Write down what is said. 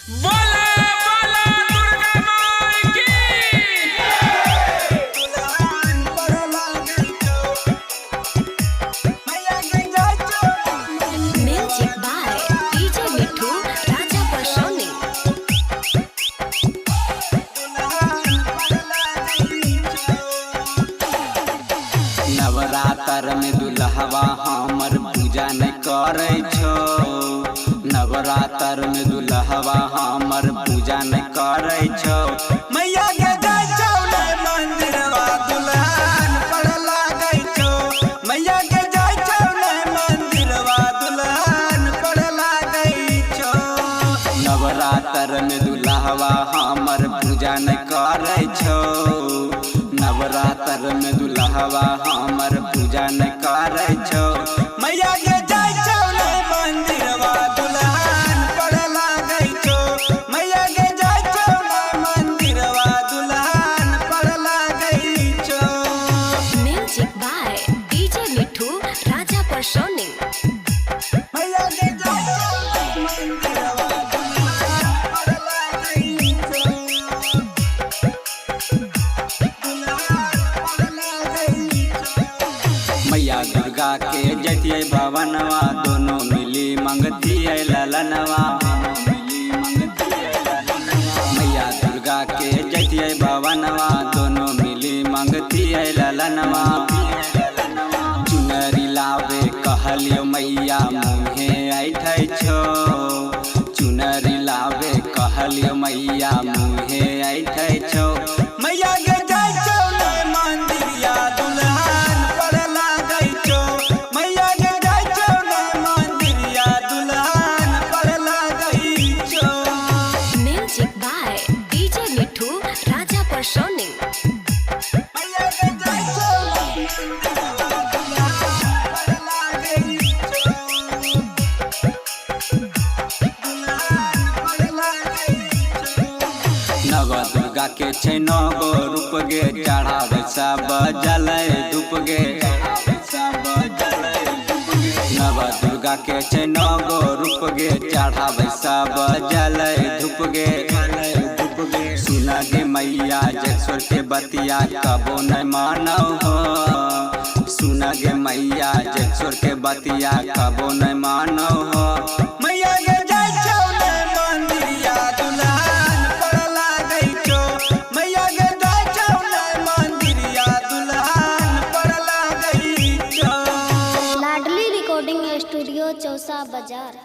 बोले बोले दुर्गा माई की। Music by DJ Mithu, Raja Personi. Navratra में दुल्हवा हमर पूजा नहीं करे छो। नवरात्र में दुल्हवा हमर पूजा नहीं करे छो। मैया के जाय छौ ने मंदिरवा दुल्हन पड़ लागै छो। मैया के जाय छौ ने मंदिरवा दुल्हन पड़ लागै छो। नवरात्र में दुल्हवा हमर पूजा नहीं करे छो। नवरात्र में दुल्हवा हमर पूजा नहीं करे छो। मैया के जाय छौ ने मंदिरवा दुल्हन पड़ लागै छो। मैया के जाय छौ ने मंदिरवा दुल्हन पड़ लागै छो। Music by DJ Mithu, Raja Personi. मैया के जाय छौ ने मंदिरवा दुल्हन पड़ लागै छो। मैया दुर्गा के जतिये भवनवा दोनों मिली मंगतिये ललनवा। मैया दुर्गा के जतिये भवनवा दोनों मिली मंगतिये ललनवा। चुनरी लावे कहलियो मैया मुहे ऐठै छो। चुनरी लावे कहलियो मैया मुहे ऐठै छो। मैया के जाय छौ ने मंदिरिया दुल्हन पड़ लागै छो। मैया के जाय छौ ने मंदिरिया दुल्हन पड़ लागै छो। Music by DJ Mithu, Raja Personi. मैया के जाय छौ ने मंदिरवा दुल्हन पड़ लागै छो। दुल्हन पड़ लागै छो। नव दुर्गा के छै नौ गो रूप गे चढ़ावे सब जलै धूप गे। नव दुर्गा के छै नौ गो रूप गे चढ़ावे सब जलै धूप गे। सुन गे मैया जगस्वर के बतिया कबो नहीं मानौ हो। सुन गे मैया जगस्वर के बतिया कबो नहीं मानौ हो। मैया के जाय छौ ने मंदिरिया दुल्हन पड़ लागै छो। मैया के जाय छौ ने मंदिरिया दुल्हन पड़ लागै छो। लाडली रिकॉर्डिंग स्टूडियो चौसा बाजार।